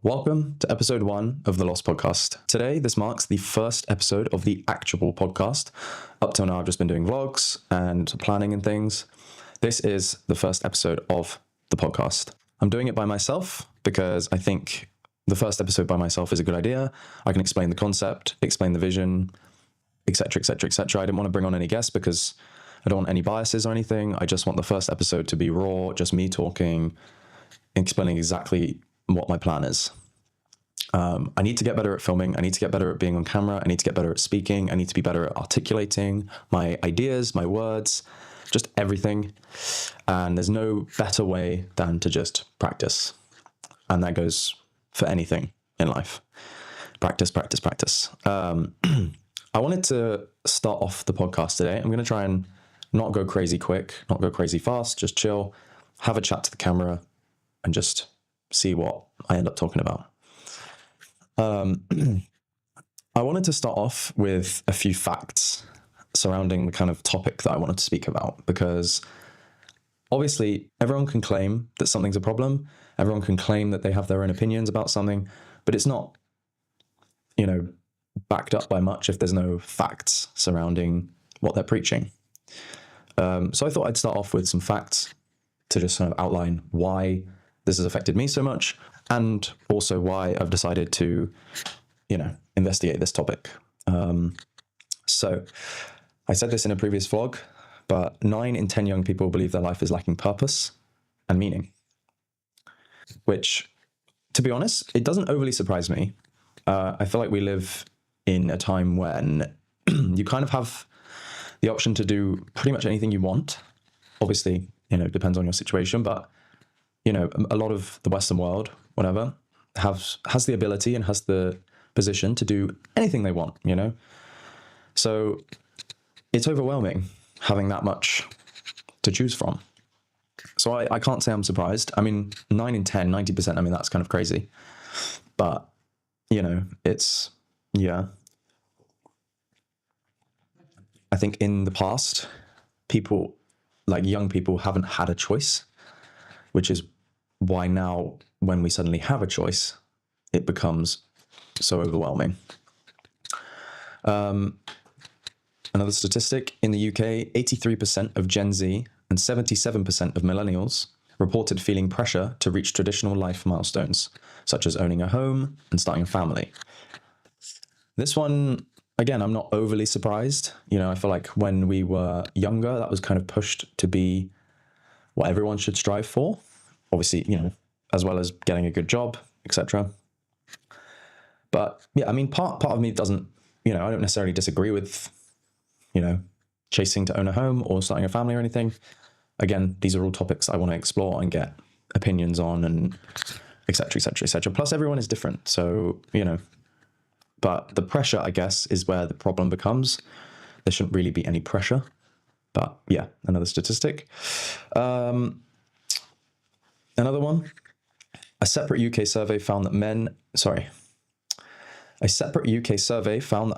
Welcome to episode 1 of the Lost Podcast. Today, this marks the first episode of the actual podcast. Up till now, I've just been doing vlogs and planning and things. This is the first episode of the podcast. I'm doing it by myself because I think the first episode by myself is a good idea. I can explain the concept, explain the vision, etc., etc., etc. I didn't want to bring on any guests because I don't want any biases or anything. I just want the first episode to be raw, just me talking, explaining exactly what my plan is. I need to get better at filming. I need to get better at being on camera. I need to get better at speaking. I need to be better at articulating my ideas, my words, just everything. And there's no better way than to just practice. And that goes for anything in life. Practice, practice, practice. I wanted to start off the podcast today. I'm going to try and not go crazy quick, not go crazy fast, just chill, have a chat to the camera, and just see what I end up talking about. I wanted to start off with a few facts surrounding the kind of topic that I wanted to speak about, because obviously everyone can claim that something's a problem. Everyone can claim that they have their own opinions about something, but it's not, backed up by much if there's no facts surrounding what they're preaching. So I thought I'd start off with some facts to just kind of outline why this has affected me so much, and also why I've decided to, investigate this topic. So I said this in a previous vlog, but 9 in 10 young people believe their life is lacking purpose and meaning, which, to be honest, it doesn't overly surprise me. I feel like we live in a time when you kind of have the option to do pretty much anything you want. Obviously, it depends on your situation, but a lot of the Western world, whatever, has the ability and has the position to do anything they want, So it's overwhelming having that much to choose from. So I can't say I'm surprised. I mean, 9 in 10, 90%, that's kind of crazy. But, it's, yeah. I think in the past, people, like young people, haven't had a choice, which is why now, when we suddenly have a choice, it becomes so overwhelming. Another statistic, in the UK, 83% of Gen Z and 77% of millennials reported feeling pressure to reach traditional life milestones, such as owning a home and starting a family. This one, again, I'm not overly surprised. I feel like when we were younger, that was kind of pushed to be what everyone should strive for. Obviously, as well as getting a good job, etc. But yeah, part of me doesn't, I don't necessarily disagree with, chasing to own a home or starting a family or anything. Again, these are all topics I want to explore and get opinions on, and etc., etc., etc. Plus, everyone is different. So, but the pressure, I guess, is where the problem becomes. There shouldn't really be any pressure. But yeah, another statistic. Another one. A separate UK survey found that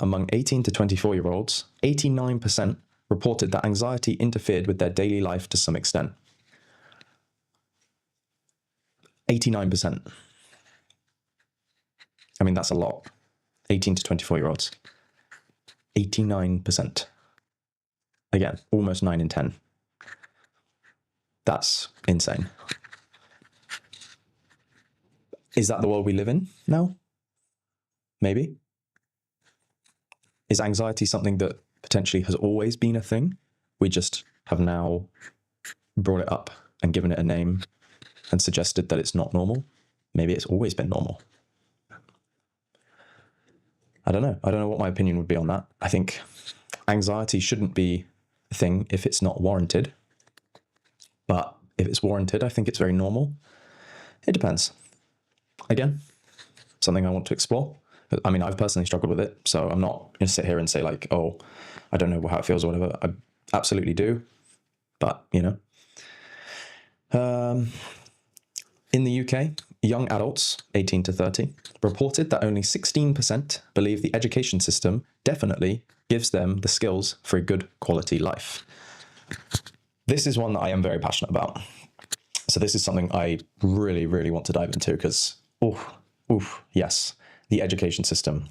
among 18 to 24-year-olds, 89% reported that anxiety interfered with their daily life to some extent. 89%. That's a lot. 18 to 24-year-olds. 89%. Again, almost 9 in 10. That's insane. Is that the world we live in now? Maybe. Is anxiety something that potentially has always been a thing? We just have now brought it up and given it a name and suggested that it's not normal. Maybe it's always been normal. I don't know. I don't know what my opinion would be on that. I think anxiety shouldn't be a thing if it's not warranted. But if it's warranted, I think it's very normal. It depends. Again, something I want to explore. I've personally struggled with it, so I'm not going to sit here and say like, oh, I don't know how it feels or whatever. I absolutely do. But, in the UK, young adults, 18 to 30, reported that only 16% believe the education system definitely gives them the skills for a good quality life. This is one that I am very passionate about. So this is something I really, really want to dive into because, Yes, the education system.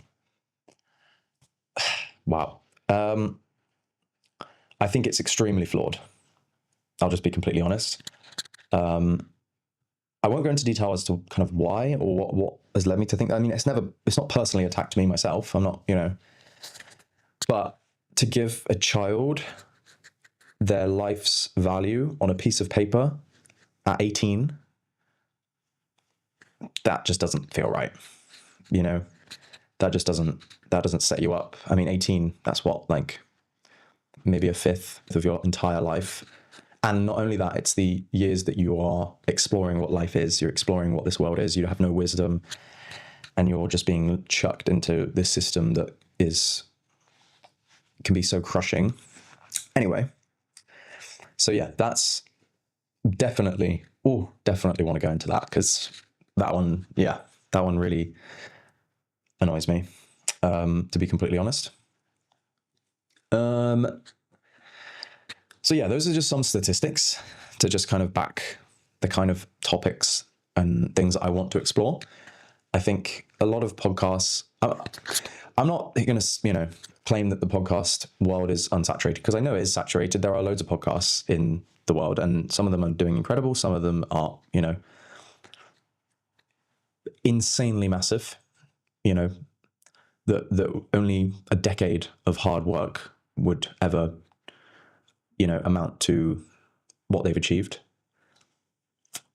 Wow. I think it's extremely flawed. I'll just be completely honest. I won't go into detail as to kind of why or what has led me to think that. I mean, it's not personally attacked me myself. I'm not, but to give a child their life's value on a piece of paper at 18, that just doesn't feel right. That doesn't set you up. I mean, 18, that's what, like maybe a fifth of your entire life. And not only that, it's the years that you are exploring what life is. You're exploring what this world is. You have no wisdom, and you're just being chucked into this system that can be so crushing. Anyway, so yeah, that's definitely want to go into that, because that one really annoys me, to be completely honest. So yeah, those are just some statistics to just kind of back the kind of topics and things that I want to explore. I think a lot of podcasts, I'm not going to, claim that the podcast world is unsaturated, because I know it is saturated. There are loads of podcasts in the world, and some of them are doing incredible. Some of them are, insanely massive, that only a decade of hard work would ever amount to what they've achieved.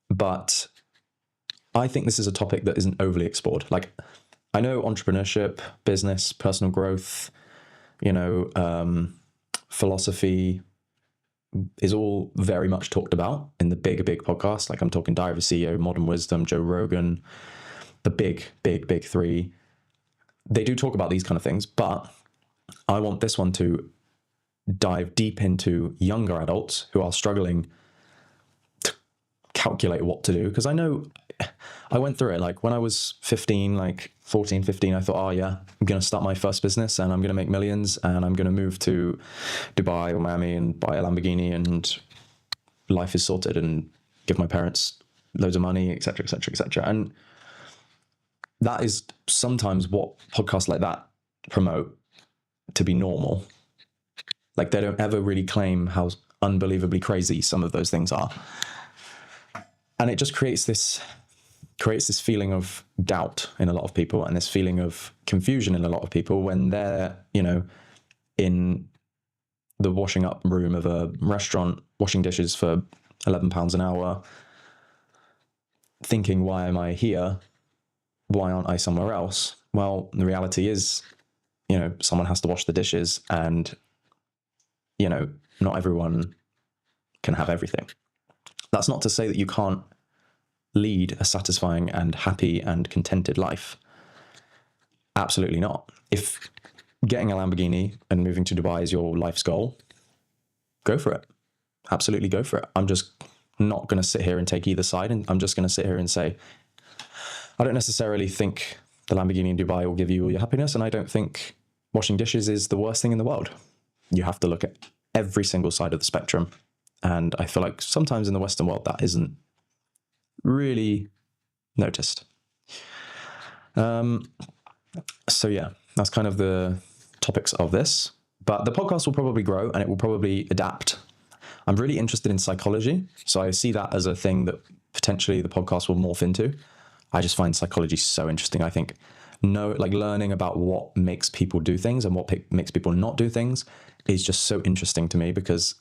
But I think this is a topic that isn't overly explored. Like, I know entrepreneurship, business, personal growth, philosophy is all very much talked about in the big podcasts. Like, I'm talking Diary of a CEO, Modern Wisdom, Joe Rogan, the big three. They do talk about these kind of things, but I want this one to dive deep into younger adults who are struggling to calculate what to do. Because I know I went through it. Like, when I was 15, like 14, 15, I thought, oh yeah, I'm going to start my first business and I'm going to make millions and I'm going to move to Dubai or Miami and buy a Lamborghini and life is sorted, and give my parents loads of money, etc., etc., etc. And that is sometimes what podcasts like that promote to be normal. Like, they don't ever really claim how unbelievably crazy some of those things are. And it just creates this feeling of doubt in a lot of people, and this feeling of confusion in a lot of people when they're, in the washing up room of a restaurant, washing dishes for £11 an hour, thinking, why am I here? Why aren't I somewhere else? Well, the reality is, someone has to wash the dishes, and not everyone can have everything. That's not to say that you can't lead a satisfying and happy and contented life. Absolutely not. If getting a Lamborghini and moving to Dubai is your life's goal, go for it. Absolutely go for it. I'm just not going to sit here and take either side, and I'm just going to sit here and say, I don't necessarily think the Lamborghini in Dubai will give you all your happiness, and I don't think washing dishes is the worst thing in the world. You have to look at every single side of the spectrum. And I feel like sometimes in the Western world that isn't really noticed. So yeah, that's kind of the topics of this. But the podcast will probably grow and it will probably adapt. I'm really interested in psychology. So I see that as a thing that potentially the podcast will morph into. I just find psychology so interesting. I think learning about what makes people do things and what makes people not do things is just so interesting to me, because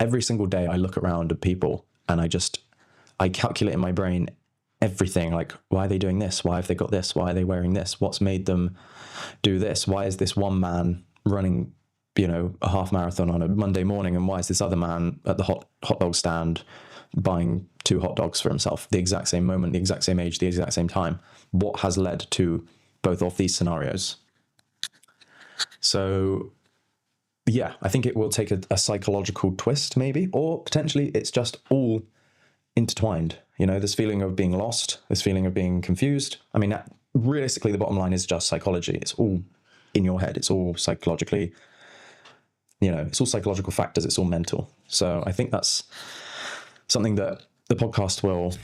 every single day I look around at people and I calculate in my brain everything, like, why are they doing this? Why have they got this? Why are they wearing this? What's made them do this? Why is this one man running, a half marathon on a Monday morning? And why is this other man at the hot dog stand buying 2 hot dogs for himself, the exact same moment, the exact same age, the exact same time? What has led to both of these scenarios? So yeah, I think it will take a psychological twist maybe, or potentially it's just all intertwined. This feeling of being lost, this feeling of being confused. I mean, realistically, the bottom line is just psychology. It's all in your head. It's all psychologically, it's all psychological factors. It's all mental. So I think that's something that the podcast will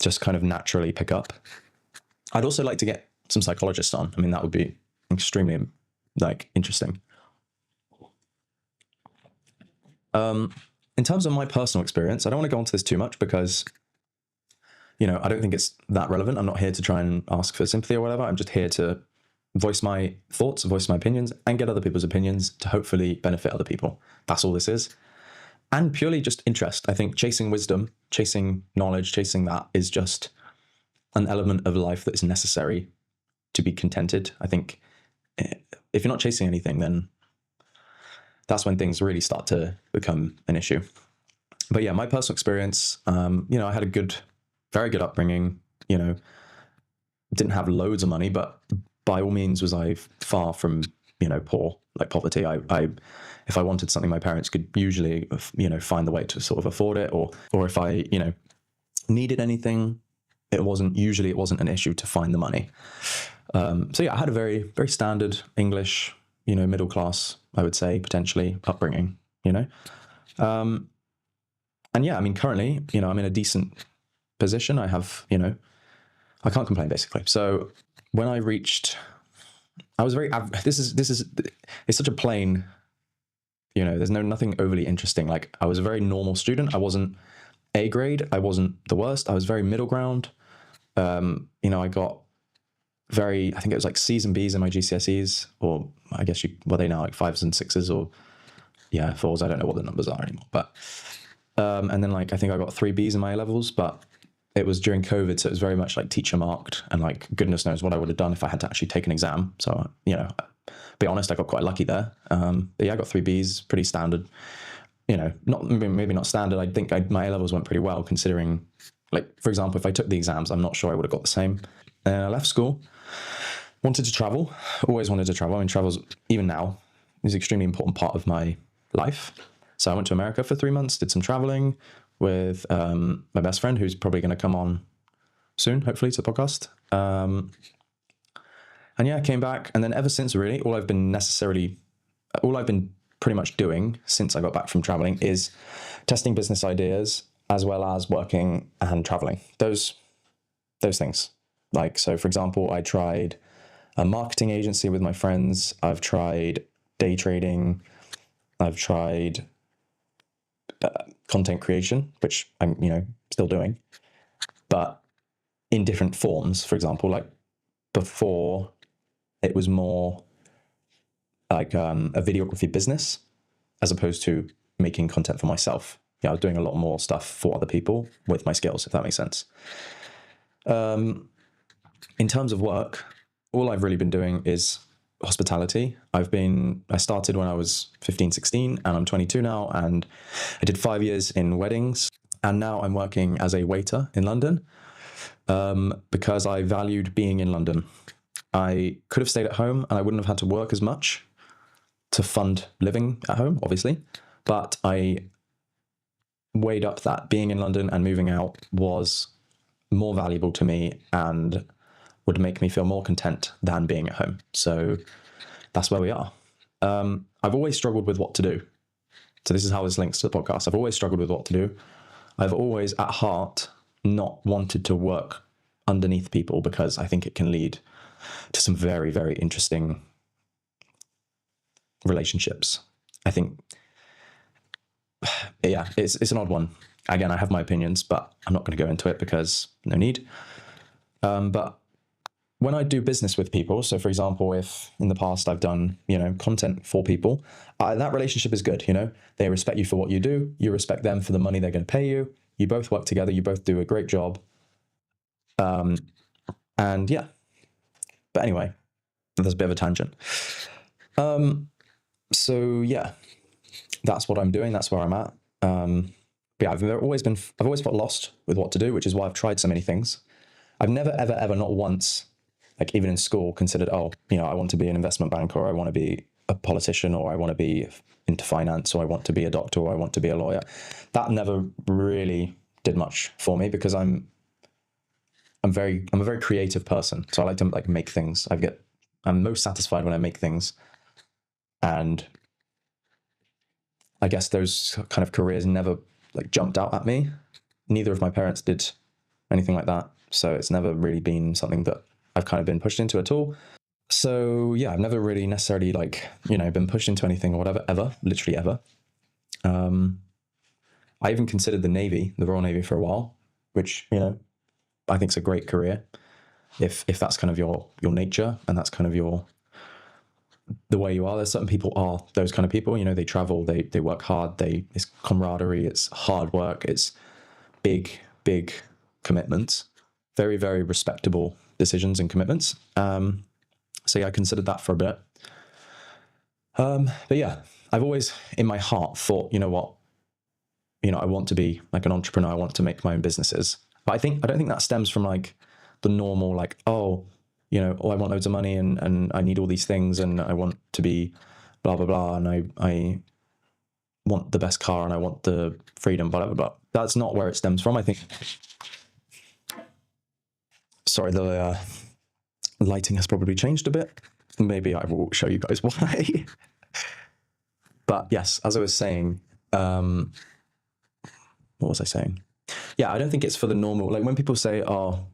just kind of naturally pick up. I'd also like to get some psychologists on. I mean, that would be extremely interesting. In terms of my personal experience, I don't want to go into this too much because, I don't think it's that relevant. I'm not here to try and ask for sympathy or whatever. I'm just here to voice my thoughts, voice my opinions, and get other people's opinions to hopefully benefit other people. That's all this is. And purely just interest. I think chasing wisdom, chasing knowledge, chasing that is just an element of life that is necessary to be contented. I think if you're not chasing anything, then that's when things really start to become an issue. But yeah, my personal experience, I had a very good upbringing, didn't have loads of money, but by all means was I far from, poor, like poverty. If I wanted something, my parents could usually, find the way to sort of afford it, or if I, needed anything, it wasn't an issue to find the money. So yeah, I had a very, very standard English, middle class, I would say, potentially upbringing, and yeah, I mean, currently, I'm in a decent position. I have, I can't complain basically. So when I reached, I was very, it's such a plain, there's nothing overly interesting. Like, I was a very normal student. I wasn't A grade. I wasn't the worst. I was very middle ground. I got I think it was like C's and B's in my GCSEs, or I guess were they now like 5s and 6s, or 4s? I don't know what the numbers are anymore. But, and then I think I got 3 B's in my A-levels, but it was during COVID. So it was very much like teacher marked, and goodness knows what I would have done if I had to actually take an exam. So, be honest, I got quite lucky there. But yeah, I got 3 B's, pretty standard, maybe not standard. I think my A-levels went pretty well considering, for example, if I took the exams, I'm not sure I would have got the same. And I left school, wanted to travel, always wanted to travel. I mean, travel's, even now, is an extremely important part of my life. So I went to America for 3 months, did some traveling with my best friend, who's probably going to come on soon, hopefully, to the podcast. And yeah, I came back. And then ever since, really, all I've been pretty much doing since I got back from traveling is testing business ideas, as well as working and traveling. Those things. So for example, I tried a marketing agency with my friends. I've tried day trading. I've tried content creation, which I'm, still doing, but in different forms. For example, before, it was more a videography business as opposed to making content for myself. I was doing a lot more stuff for other people with my skills, if that makes sense. In terms of work, all I've really been doing is hospitality. I started when I was 15, 16, and I'm 22 now, and I did 5 years in weddings, and now I'm working as a waiter in London because I valued being in London. I could have stayed at home and I wouldn't have had to work as much to fund living at home, obviously, but I weighed up that being in London and moving out was more valuable to me and would make me feel more content than being at home. So that's where we are. I've always struggled with what to do. So this is how this links to the podcast. I've always struggled with what to do. I've always, at heart, not wanted to work underneath people because I think it can lead to some very, very interesting relationships. I think, yeah, it's an odd one. Again, I have my opinions, but I'm not going to go into it because no need. But when I do business with people, so for example, if in the past I've done, content for people, that relationship is good. They respect you for what you do. You respect them for the money they're going to pay you. You both work together. You both do a great job. And yeah, but anyway, that's a bit of a tangent. So yeah, that's what I'm doing. That's where I'm at. But yeah, I've always felt lost with what to do, which is why I've tried so many things. I've never, ever, ever, not once, even in school, considered, I want to be an investment banker, or I want to be a politician, or I want to be into finance, or I want to be a doctor, or I want to be a lawyer. That never really did much for me because I'm a very creative person. So I like to make things. I'm most satisfied when I make things. And I guess those kind of careers never jumped out at me. Neither of my parents did anything like that. So it's never really been something that I've kind of been pushed into at all. So yeah, I've never really necessarily been pushed into anything or whatever, ever, literally ever. I even considered the Royal Navy for a while, which, I think is a great career. If that's kind of your nature and that's kind of the way you are. There's certain people are those kind of people, they travel, they work hard, it's camaraderie, it's hard work, it's big commitments, very, very respectable decisions and commitments. So yeah, I considered that for a bit. But yeah, I've always in my heart thought, you know what, I want to be like an entrepreneur. I want to make my own businesses. But I don't think that stems from like the normal, like, I want loads of money and I need all these things and I want to be blah, blah, blah. And I want the best car and I want the freedom, blah, blah, blah. That's not where it stems from. I think, sorry, the lighting has probably changed a bit. Maybe I will show you guys why. But yes, as I was saying, what was I saying? Yeah, I don't think it's for the normal, like when people say, oh,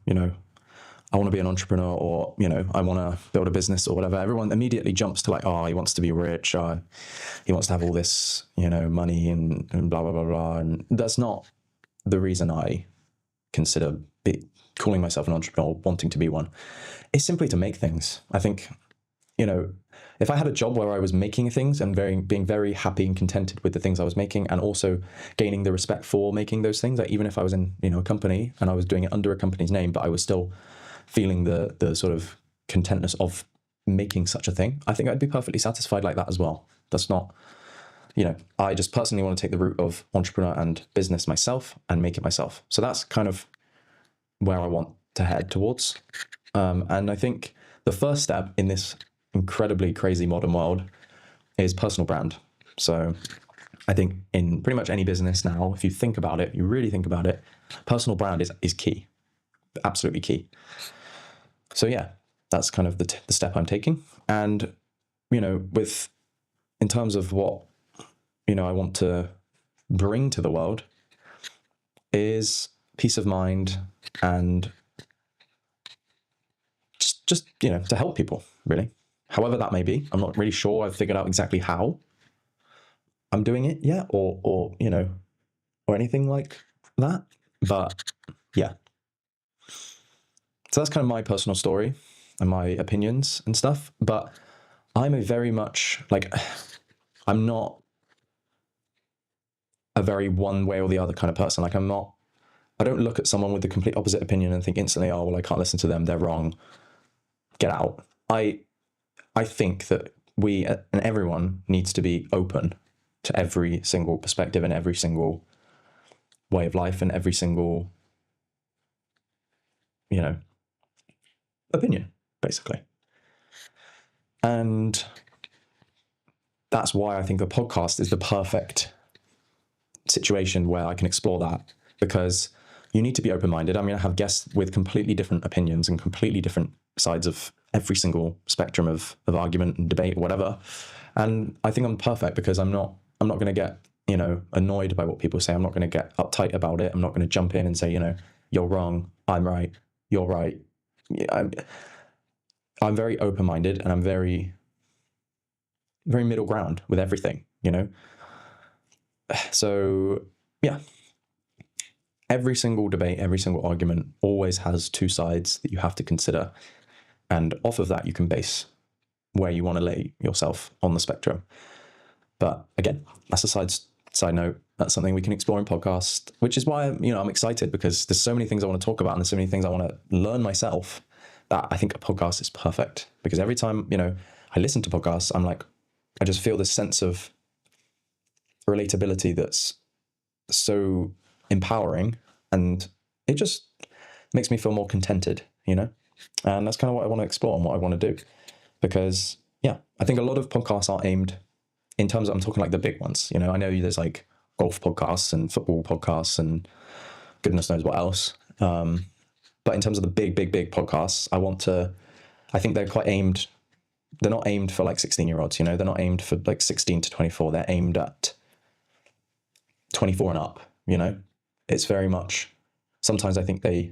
I want to be an entrepreneur or, I want to build a business or whatever, everyone immediately jumps to like, oh, he wants to be rich. He wants to have all this, money and blah, blah, blah, blah. And that's not the reason I consider calling myself an entrepreneur or wanting to be one. It's simply to make things. I think, if I had a job where I was making things and being very happy and contented with the things I was making and also gaining the respect for making those things, like even if I was in, a company and I was doing it under a company's name, but I was still feeling the sort of contentness of making such a thing, I think I'd be perfectly satisfied like that as well. That's not, I just personally want to take the route of entrepreneur and business myself and make it myself. So that's kind of where I want to head towards. And I think the first step in this incredibly crazy modern world is personal brand. So I think in pretty much any business now, if you think about it, you really think about it, personal brand is key, absolutely key. So yeah, that's kind of the step I'm taking. And, in terms of what, I want to bring to the world is peace of mind and just to help people, really. However that may be. I'm not really sure I've figured out exactly how I'm doing it yet or anything like that. But yeah. So that's kind of my personal story and my opinions and stuff. But I'm I'm not a very one way or the other kind of person. Like I don't look at someone with the complete opposite opinion and think instantly, oh, well, I can't listen to them. They're wrong. Get out. I think that we and everyone needs to be open to every single perspective and every single way of life and every single, opinion, basically. And that's why I think the podcast is the perfect situation where I can explore that, because you need to be open-minded. I mean, I have guests with completely different opinions and completely different sides of every single spectrum of argument and debate, whatever. And I think I'm perfect because I'm not going to get, annoyed by what people say. I'm not going to get uptight about it. I'm not going to jump in and say, you're wrong, I'm right, you're right. I'm very open-minded and I'm very, very middle ground with everything, So yeah, every single debate, every single argument always has two sides that you have to consider. And off of that, you can base where you want to lay yourself on the spectrum. But again, that's a side note. That's something we can explore in podcast, which is why, I'm excited, because there's so many things I want to talk about and there's so many things I want to learn myself that I think a podcast is perfect. Because every time, I listen to podcasts, I'm like, I just feel this sense of relatability that's so empowering, and it just makes me feel more contented, and that's kind of what I want to explore and what I want to do. Because yeah, I think a lot of podcasts are aimed in terms of, I'm talking like the big ones, I know there's like golf podcasts and football podcasts and goodness knows what else. But in terms of the big podcasts, I think they're quite aimed, they're not aimed for like 16-year-olds, they're not aimed for like 16 to 24. They're aimed at 24 and up, It's very much, sometimes I think they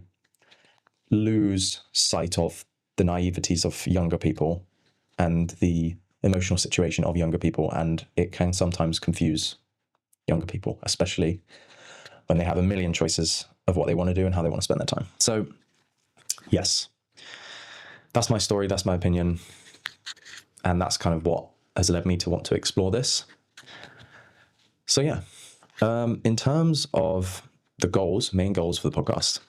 lose sight of the naiveties of younger people and the emotional situation of younger people, and it can sometimes confuse younger people, especially when they have a million choices of what they want to do and how they want to spend their time. So yes, that's my story, that's my opinion, and that's kind of what has led me to want to explore this. So yeah, in terms of the goals, main goals for the podcast,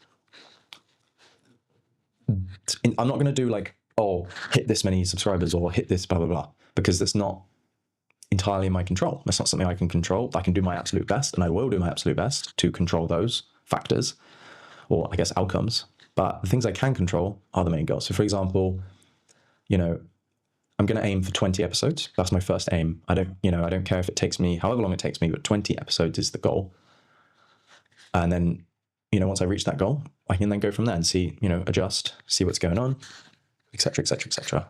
I'm not going to do like, oh, hit this many subscribers or hit this blah, blah, blah, because that's not entirely in my control. That's not something I can control. I can do my absolute best, and I will do my absolute best to control those factors, or I guess outcomes. But the things I can control are the main goals. So for example, you know, I'm going to aim for 20 episodes. That's my first aim. I don't care if it takes me however long it takes me, but 20 episodes is the goal. And then, once I reach that goal, I can then go from there and see, adjust, see what's going on, et cetera, et cetera, et cetera.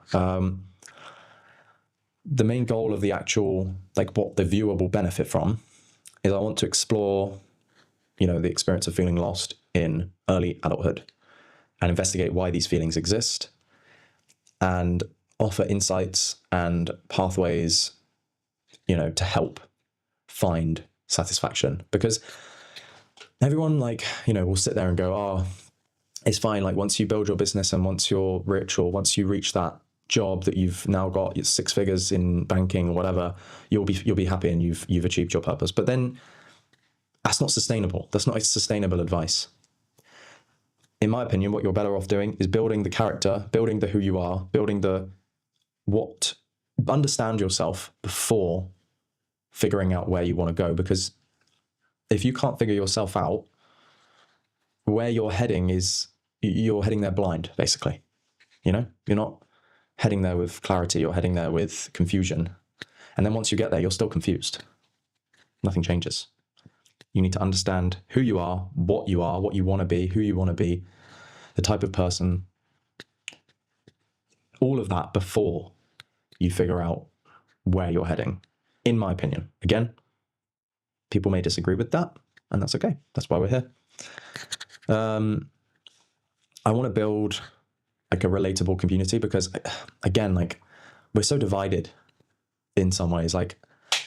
The main goal of the actual, like what the viewer will benefit from, is I want to explore, the experience of feeling lost in early adulthood and investigate why these feelings exist and offer insights and pathways, to help find satisfaction. Because everyone will sit there and go, oh, it's fine. Like once you build your business and once you're rich or once you reach that job that you've now got 6 figures in banking or whatever, you'll be happy and you've achieved your purpose. But then that's not sustainable. That's not sustainable advice. In my opinion, what you're better off doing is building the character, building the who you are, building understand yourself before figuring out where you want to go. Because if you can't figure yourself out, where you're heading there blind, basically. You're not heading there with clarity, you're heading there with confusion. And then once you get there, you're still confused. Nothing changes. You need to understand who you are, what you want to be, who you want to be, the type of person, all of that before you figure out where you're heading, in my opinion. Again, people may disagree with that, and that's okay. That's why we're here. I want to build like a relatable community because, again, we're so divided in some ways.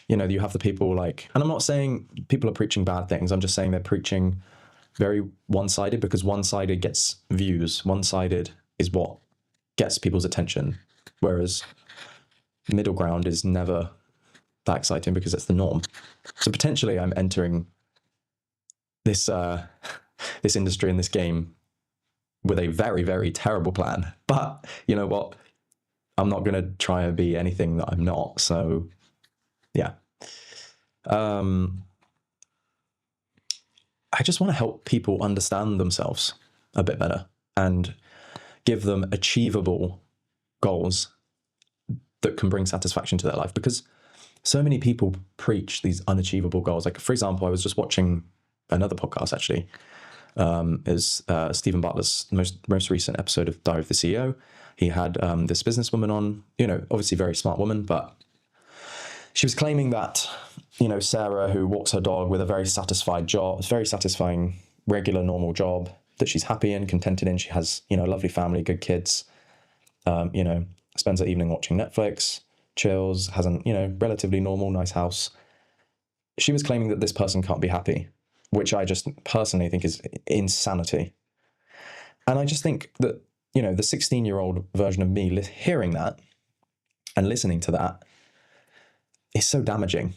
You have the people and I'm not saying people are preaching bad things. I'm just saying they're preaching very one-sided, because one-sided gets views. One-sided is what gets people's attention, whereas middle ground is never that exciting because it's the norm. So potentially I'm entering this this industry and this game with a very, very terrible plan. But you know what? I'm not going to try and be anything that I'm not. So yeah. I just want to help people understand themselves a bit better and give them achievable goals that can bring satisfaction to their life, because so many people preach these unachievable goals. Like, for example, I was just watching another podcast, actually, is Stephen Bartlett's most recent episode of Diary of the CEO. He had this businesswoman on, obviously very smart woman, but she was claiming that, Sarah, who walks her dog with a very satisfied job, very satisfying, regular, normal job that she's happy in, contented in. She has, a lovely family, good kids, spends her evening watching Netflix, chills, has an, relatively normal, nice house. She was claiming that this person can't be happy, which I just personally think is insanity. And I just think that, the 16-year-old version of me hearing that and listening to that is so damaging.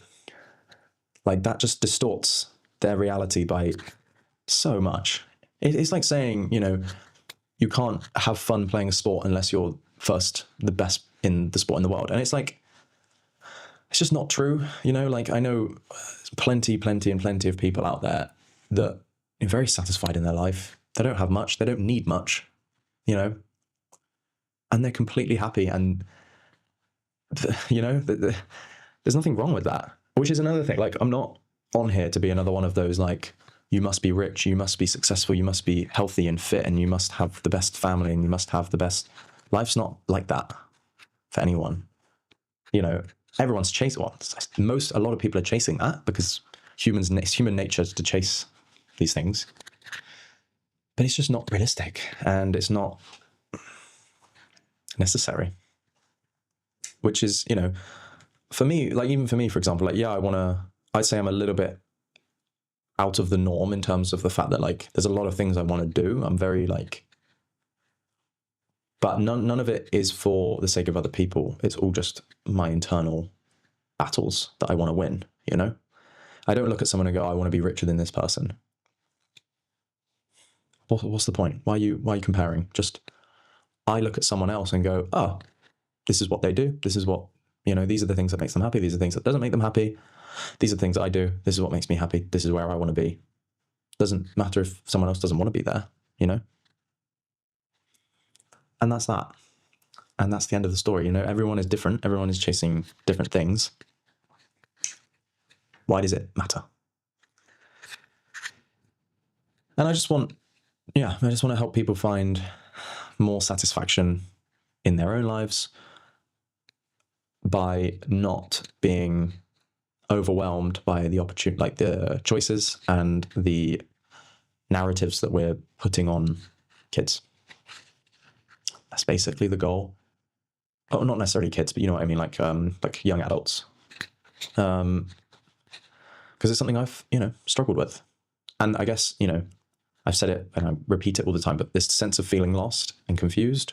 That just distorts their reality by so much. It's like saying, you can't have fun playing a sport unless you're the best in the sport in the world. And it's just not true. I know plenty of people out there that are very satisfied in their life. They don't have much. They don't need much, and they're completely happy. And, there's nothing wrong with that, which is another thing. I'm not on here to be another one of those, you must be rich, you must be successful, you must be healthy and fit, and you must have the best family, and you must have the best. Life's not like that for anyone. Everyone's chasing. Well, a lot of people are chasing that because it's human nature to chase these things. but it's just not realistic, and it's not necessary, which is, for me, like, even for me, for example, like, yeah, I'd say I'm a little bit out of the norm in terms of the fact that, like, there's a lot of things I want to do. I'm very, like, but none of it is for the sake of other people. It's all just my internal battles that I want to win, I don't look at someone and go, I want to be richer than this person. What's the point? Why are you comparing? Just, I look at someone else and go, oh, this is what they do. This is what, these are the things that makes them happy. These are the things that doesn't make them happy. These are the things that I do. This is what makes me happy. This is where I want to be. Doesn't matter if someone else doesn't want to be there, And that's that. And that's the end of the story. Everyone is different. Everyone is chasing different things. Why does it matter? And I just want to help people find more satisfaction in their own lives by not being overwhelmed by the opportunity, like the choices and the narratives that we're putting on kids. That's basically the goal. Oh, not necessarily kids, but you know what I mean, like young adults. Because it's something I've, struggled with. And I guess, I've said it and I repeat it all the time, but this sense of feeling lost and confused,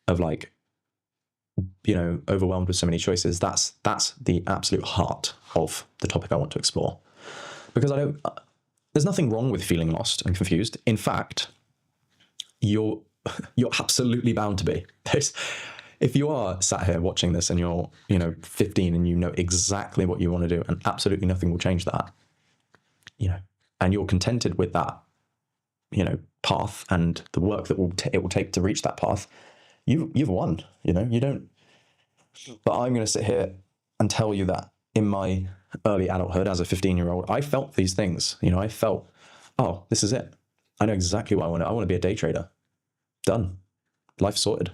of like, overwhelmed with so many choices, that's the absolute heart of the topic I want to explore. Because there's nothing wrong with feeling lost and confused. In fact, you're absolutely bound to be. If you are sat here watching this and you're, 15 and you know exactly what you want to do and absolutely nothing will change that, and you're contented with that, path and the work that it will take to reach that path, you've won, you don't. But I'm going to sit here and tell you that in my early adulthood as a 15-year-old, I felt these things, I felt, oh, this is it. I know exactly what I want. I want to be a day trader. Done. Life sorted.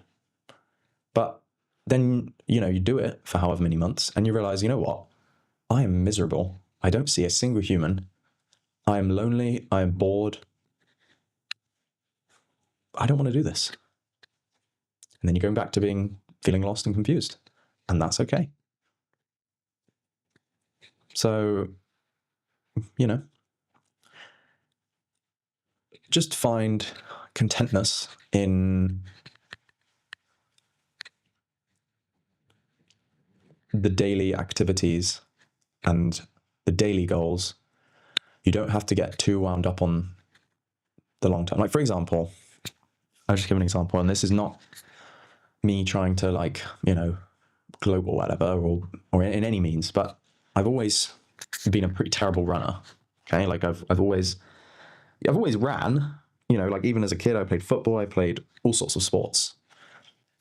But then, you do it for however many months and you realize, you know what? I am miserable. I don't see a single human. I am lonely. I am bored. I don't want to do this. And then you're going back to feeling lost and confused. And that's okay. So, just find contentness in the daily activities and the daily goals. You don't have to get too wound up on the long term. Like, for example, I'll just give an example, and this is not me trying to, like, gloat or whatever, or in any means, but I've always been a pretty terrible runner. Okay, like I've always ran. Like, even as a kid, I played football, I played all sorts of sports,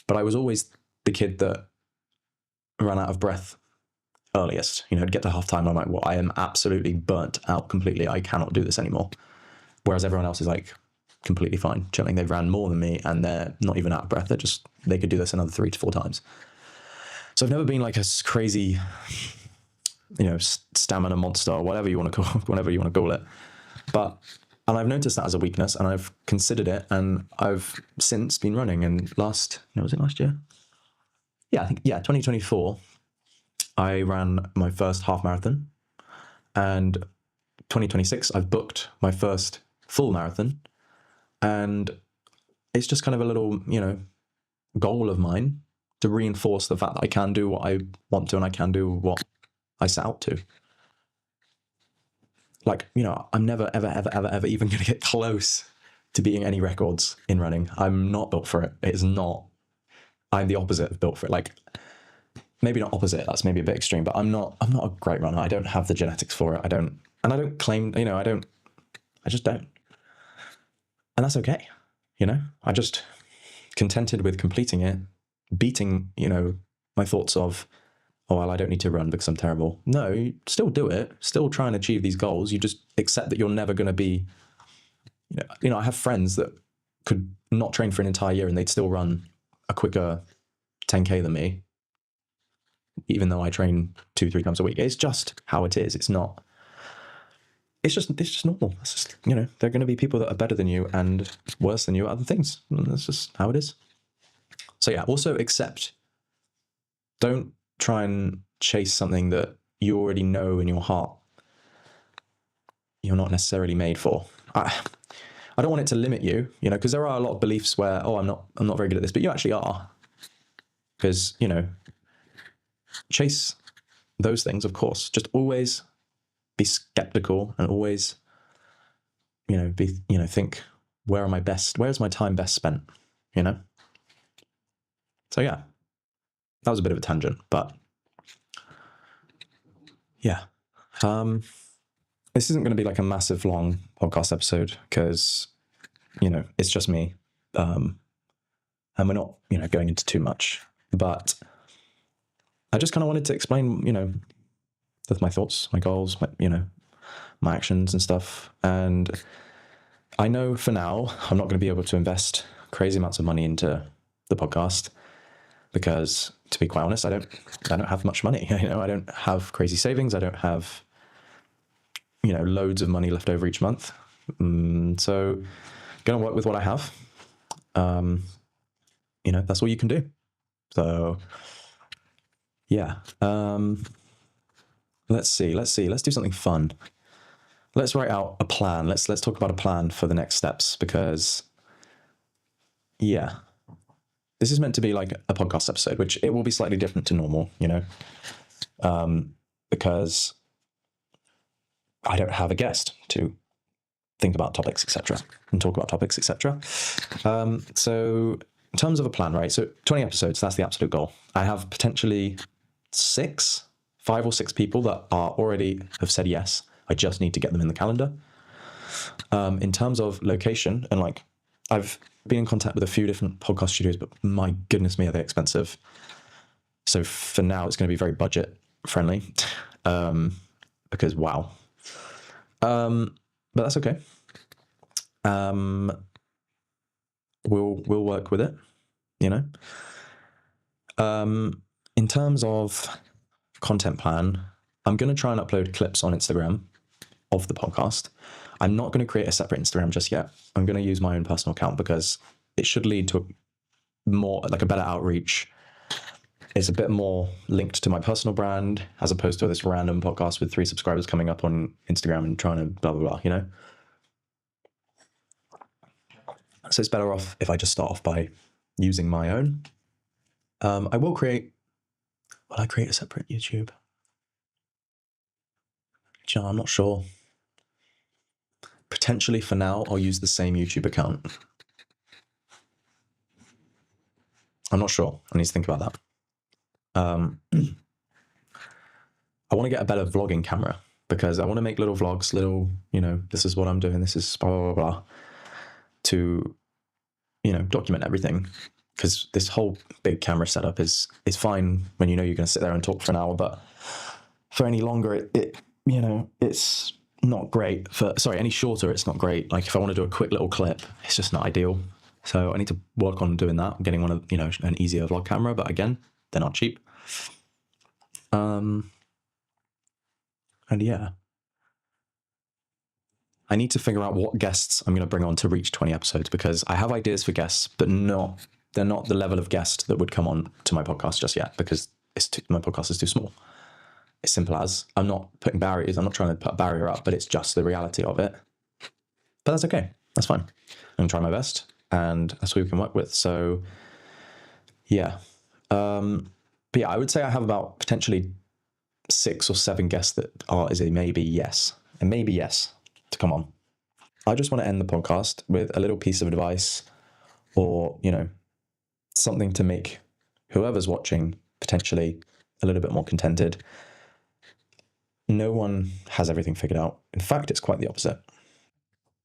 but I was always the kid that ran out of breath earliest. I'd get to halftime, I'm like, well, I am absolutely burnt out completely. I cannot do this anymore. Whereas everyone else is like completely fine, chilling. They've ran more than me and they're not even out of breath. They could do this another 3 to 4 times. So I've never been like a crazy, stamina monster or whatever you want to call it. And I've noticed that as a weakness and I've considered it, and I've since been running. And was it last year? Yeah, I think, 2024, I ran my first half marathon, and 2026, I've booked my first full marathon. And it's just kind of a little, goal of mine to reinforce the fact that I can do what I want to and I can do what I set out to. Like, I'm never, ever, ever, ever, ever even going to get close to beating any records in running. I'm not built for it. It is not. I'm the opposite of built for it. Like, maybe not opposite. That's maybe a bit extreme, but I'm not a great runner. I don't have the genetics for it. I don't claim, I just don't. And that's okay. I just contented with completing it, beating, my thoughts of, oh, well, I don't need to run because I'm terrible. No, you still do it, still try and achieve these goals. You just accept that you're never going to be, I have friends that could not train for an entire year and they'd still run a quicker 10K than me, even though I train 2-3 times a week. It's just how it is. It's not it's just normal. It's just, there are going to be people that are better than you and worse than you at other things. And that's just how it is. So yeah, also accept. Don't try and chase something that you already know in your heart you're not necessarily made for. I don't want it to limit you, because there are a lot of beliefs where, I'm not very good at this, but you actually are. Because, chase those things, of course. Just always be skeptical and always, think, where's my time best spent, So yeah, that was a bit of a tangent, but yeah. This isn't going to be like a massive long podcast episode because, it's just me. And we're not, going into too much, but I just kind of wanted to explain, my thoughts, my goals, my actions and stuff. And I know for now, I'm not going to be able to invest crazy amounts of money into the podcast because, to be quite honest, I don't have much money. I don't have crazy savings. I don't have, loads of money left over each month. So going to work with what I have. That's all you can do. So yeah. Let's see. Let's do something fun. Let's write out a plan. Let's talk about a plan for the next steps because yeah, this is meant to be like a podcast episode, which it will be slightly different to normal, because I don't have a guest to think about topics, etc., and talk about topics, etc. So in terms of a plan, right? So 20 episodes, that's the absolute goal. I have potentially 5 or 6 people that already have said yes. I just need to get them in the calendar. In terms of location, and I've been in contact with a few different podcast studios, but my goodness me, are they expensive. So for now, it's going to be very budget friendly, because wow. But that's okay. We'll work with it, in terms of content plan, I'm going to try and upload clips on Instagram of the podcast. I'm not going to create a separate Instagram just yet. I'm going to use my own personal account because it should lead to a better outreach. It's a bit more linked to my personal brand as opposed to this random podcast with 3 subscribers coming up on Instagram and trying to blah, blah, blah, So it's better off if I just start off by using my own. Will I create a separate YouTube? I'm not sure. Potentially for now, I'll use the same YouTube account. I'm not sure. I need to think about that. I want to get a better vlogging camera because I want to make little vlogs, this is what I'm doing, this is blah, blah, blah, blah, to, document everything. Because this whole big camera setup is fine when you're going to sit there and talk for an hour, but for any longer, it's not great. Any shorter, it's not great. Like if I want to do a quick little clip, it's just not ideal. So I need to work on doing that, getting one of, an easier vlog camera, but again, they're not cheap. And yeah, I need to figure out what guests I'm going to bring on to reach 20 episodes because I have ideas for guests, but they're not the level of guest that would come on to my podcast just yet because my podcast is too small. It's simple as. I'm not putting barriers. I'm not trying to put a barrier up, but it's just the reality of it. But that's okay. That's fine. I'm going to try my best and that's what we can work with. So yeah. But yeah, I would say I have about potentially 6 or 7 guests that is a maybe yes. A maybe yes to come on. I just want to end the podcast with a little piece of advice or, something to make whoever's watching potentially a little bit more contented. No one has everything figured out. In fact, it's quite the opposite.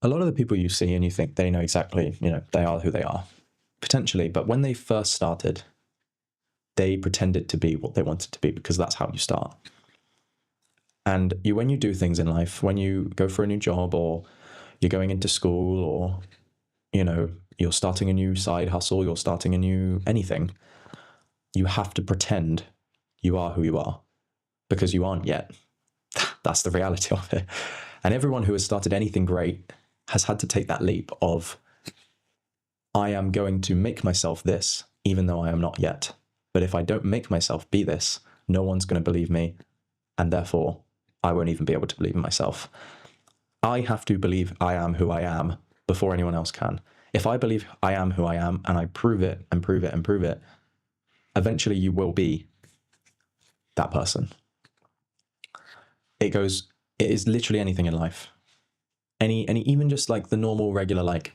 A lot of the people you see and you think they know exactly, they are who they are, potentially. But when they first started, they pretended to be what they wanted to be because that's how you start. And when you do things in life, when you go for a new job or you're going into school or, you're starting a new side hustle, you're starting a new anything, you have to pretend you are who you are because you aren't yet. That's the reality of it. And everyone who has started anything great has had to take that leap of, I am going to make myself this, even though I am not yet. But if I don't make myself be this, no one's going to believe me, and therefore I won't even be able to believe in myself. I have to believe I am who I am before anyone else can. If I believe I am who I am and I prove it and prove it and prove it, eventually you will be that person. It is literally anything in life. Even just like the normal, regular, like,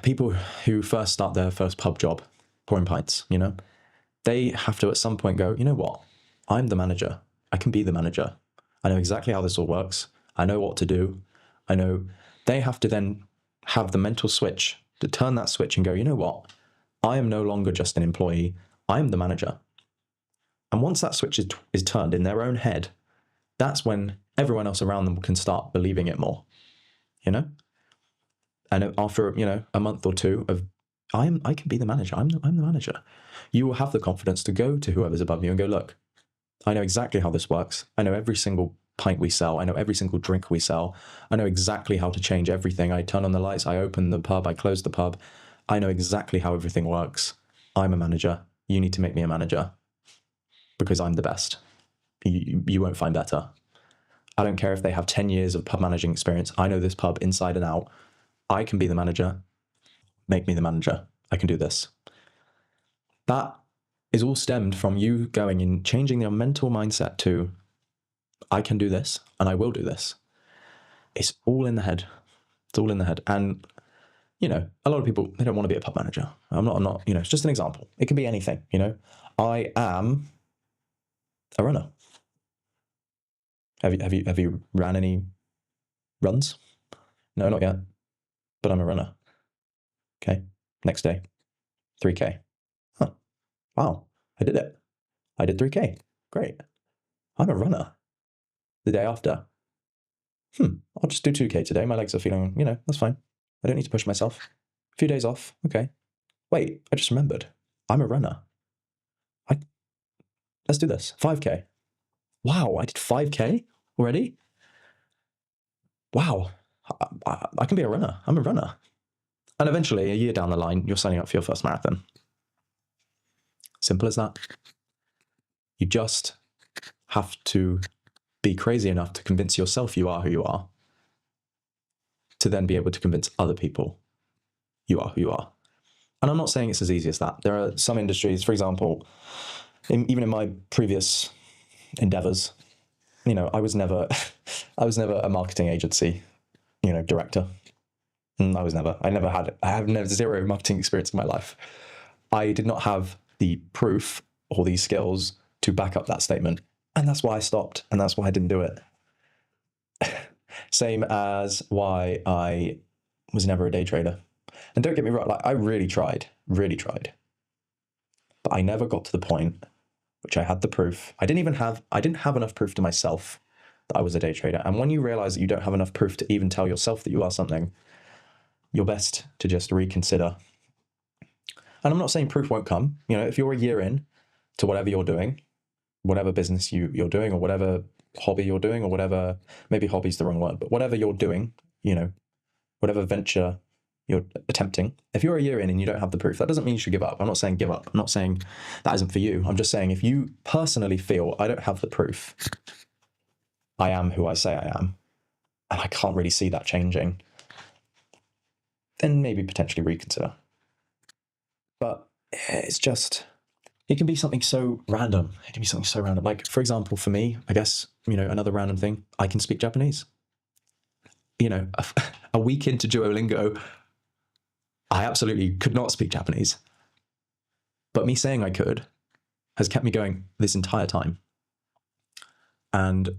people who first start their first pub job, pouring pints, they have to at some point go, you know what? I'm the manager. I can be the manager. I know exactly how this all works. I know what to do. I know they have to then have the mental switch to turn that switch and go, you know what? I am no longer just an employee. I am the manager. And once that switch is turned in their own head, that's when everyone else around them can start believing it more, And after, a month or two of, I can be the manager. I'm the manager. You will have the confidence to go to whoever's above you and go, look, I know exactly how this works. I know every single pint we sell. I know every single drink we sell. I know exactly how to change everything. I turn on the lights. I open the pub. I close the pub. I know exactly how everything works. I'm a manager. You need to make me a manager because I'm the best. You won't find better. I don't care if they have 10 years of pub managing experience. I know this pub inside and out. I can be the manager. Make me the manager. I can do this. That is all stemmed from you going and changing your mental mindset to, I can do this and I will do this. It's all in the head. It's all in the head. And, a lot of people, they don't want to be a pub manager. I'm not, it's just an example. It can be anything, I am a runner. Have you ran any runs? No, not yet. But I'm a runner. Okay. Next day, 3K. Huh. Wow. I did it. I did 3K. Great. I'm a runner. The day after. I'll just do 2K today. My legs are feeling, that's fine. I don't need to push myself. A few days off. Okay. Wait, I just remembered. I'm a runner. Let's do this. 5K. Wow, I did 5K already? Wow. I can be a runner. I'm a runner. And eventually, a year down the line, you're signing up for your first marathon. Simple as that. You just have to be crazy enough to convince yourself you are who you are, to then be able to convince other people you are who you are. And I'm not saying it's as easy as that. There are some industries, for example, even in my previous endeavors, I was never a marketing agency, director. I have zero marketing experience in my life. I did not have the proof or these skills to back up that statement. And that's why I stopped. And that's why I didn't do it. Same as why I was never a day trader. And don't get me wrong, like I really tried. But I never got to the point which I had the proof. I didn't have enough proof to myself that I was a day trader. And when you realize that you don't have enough proof to even tell yourself that you are something, you're best to just reconsider. And I'm not saying proof won't come. If you're a year in to whatever you're doing, whatever business you're doing, or whatever hobby you're doing, or whatever, maybe hobby's the wrong word, but whatever you're doing, whatever venture you're attempting, if you're a year in and you don't have the proof, that doesn't mean you should give up. I'm not saying give up. I'm not saying that isn't for you. I'm just saying if you personally feel I don't have the proof, I am who I say I am, and I can't really see that changing, then maybe potentially reconsider. But it can be something so random. Like, for example, for me, I guess, another random thing, I can speak Japanese. A week into Duolingo, I absolutely could not speak Japanese. But me saying I could has kept me going this entire time. And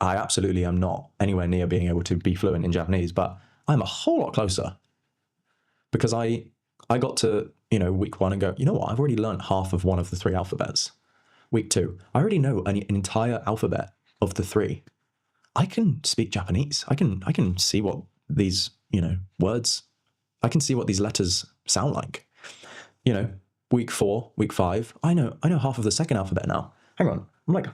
I absolutely am not anywhere near being able to be fluent in Japanese, but I'm a whole lot closer. Because I got to, week 1 and go, you know what, I've already learned half of one of the 3 alphabets. Week 2, I already know an entire alphabet of the 3. I can speak Japanese. I can see what these, words, I can see what these letters sound like. Week 4, week 5, I know half of the second alphabet now. Hang on. I'm like,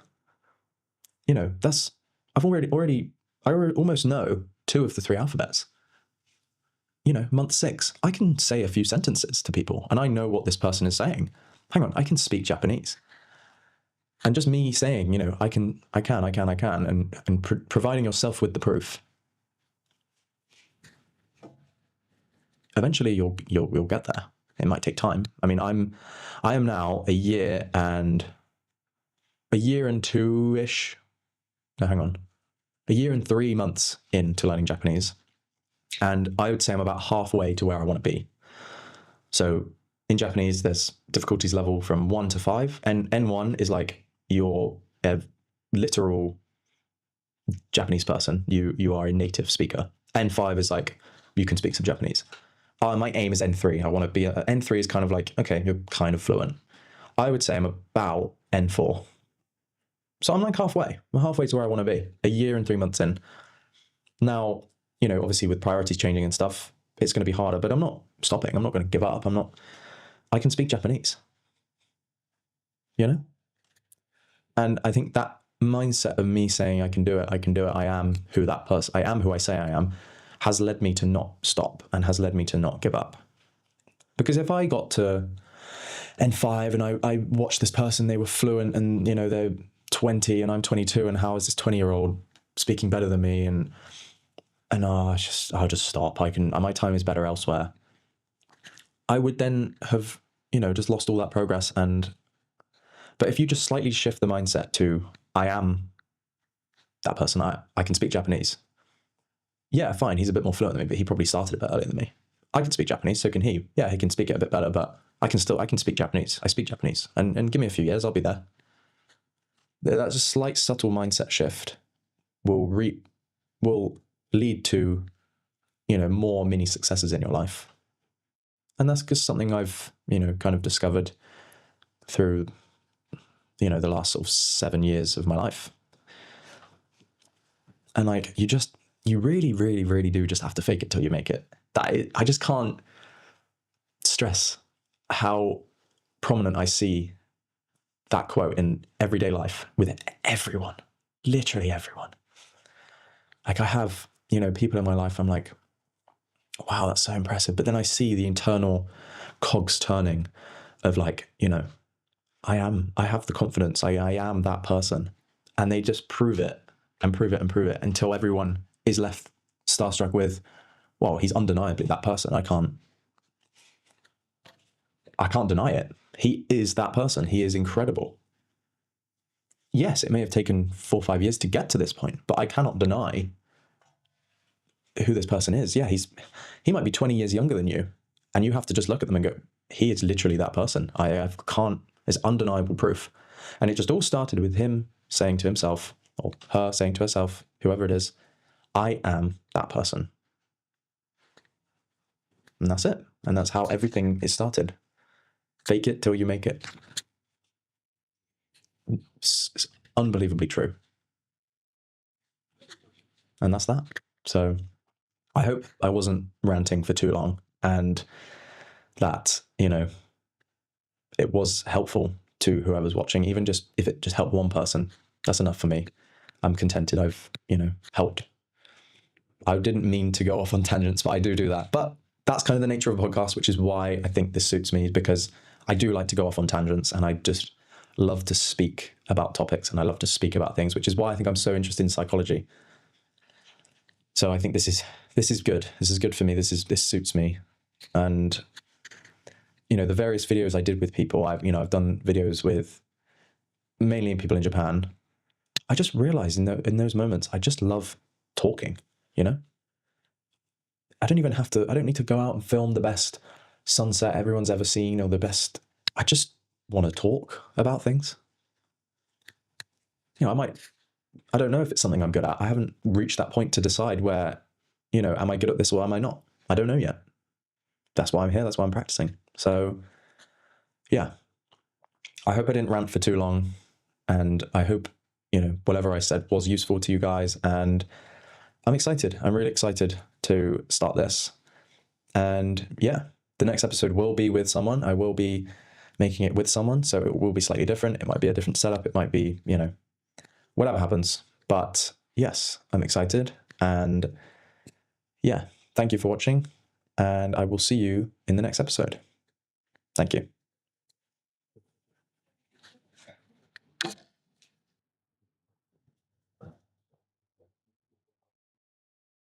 that's I almost know 2 of the 3 alphabets. Month 6, I can say a few sentences to people and I know what this person is saying. Hang on, I can speak Japanese. And just me saying, I can, and providing yourself with the proof. Eventually you'll get there. It might take time. I mean, I am now a year and 2-ish. No, hang on. A year and 3 months into learning Japanese. And I would say I'm about halfway to where I want to be. So in Japanese, there's difficulties level from 1 to 5. And N1 is like you're a literal Japanese person. You are a native speaker. N5 is like you can speak some Japanese. My aim is N3. I want to be N3 is kind of like, okay, you're kind of fluent. I would say I'm about N4. So I'm like halfway. I'm halfway to where I want to be. A year and 3 months in. Now, obviously with priorities changing and stuff, it's going to be harder, but I'm not stopping. I'm not going to give up. I can speak Japanese. And I think that mindset of me saying I can do it, I am who that person, I am who I say I am, has led me to not stop and has led me to not give up. Because if I got to N5 and I watched this person, they were fluent and, they're 20 and I'm 22 and how is this 20-year-old speaking better than me? And I'll just stop. My time is better elsewhere. I would then have, just lost all that progress. But if you just slightly shift the mindset to, I am that person, I can speak Japanese. Yeah, fine. He's a bit more fluent than me, but he probably started a bit earlier than me. I can speak Japanese, so can he. Yeah, he can speak it a bit better, but I can speak Japanese. I speak Japanese. And give me a few years, I'll be there. That's a slight subtle mindset shift will lead to, more mini successes in your life. And that's just something I've, kind of discovered through, the last sort of 7 years of my life. And like, you really, really, really do just have to fake it till you make it. I just can't stress how prominent I see that quote in everyday life with everyone, literally everyone. Like I have, people in my life, I'm like, wow, that's so impressive. But then I see the internal cogs turning of like, I have the confidence. I am that person. And they just prove it and prove it and prove it until everyone is left starstruck with, well, he's undeniably that person. I can't deny it. He is that person. He is incredible. Yes, it may have taken 4 or 5 years to get to this point, but I cannot deny who this person is. Yeah, he might be 20 years younger than you, and you have to just look at them and go, he is literally that person. There's undeniable proof. And it just all started with him saying to himself, or her saying to herself, whoever it is, I am that person. And that's it. And that's how everything is started. Fake it till you make it. It's unbelievably true. And that's that. So I hope I wasn't ranting for too long and that, it was helpful to whoever's watching, even just if it just helped one person, that's enough for me. I'm contented I've, helped. I didn't mean to go off on tangents, but I do that. But that's kind of the nature of a podcast, which is why I think this suits me, because I do like to go off on tangents and I just love to speak about topics and I love to speak about things, which is why I think I'm so interested in psychology. So I think this is good. This is good for me. This suits me. And, the various videos I did with people, I've done videos with mainly people in Japan. I just realized in those moments, I just love talking, I don't need to go out and film the best sunset everyone's ever seen or the best. I just want to talk about things. I don't know if it's something I'm good at. I haven't reached that point to decide where, am I good at this or am I not? I don't know yet. That's why I'm here. That's why I'm practicing. So yeah, I hope I didn't rant for too long, and I hope, whatever I said was useful to you guys, and I'm excited. I'm really excited to start this. And yeah, the next episode will be with someone. I will be making it with someone, so it will be slightly different. It might be a different setup. It might be, whatever happens. But yes, I'm excited. And yeah, thank you for watching. And I will see you in the next episode. Thank you.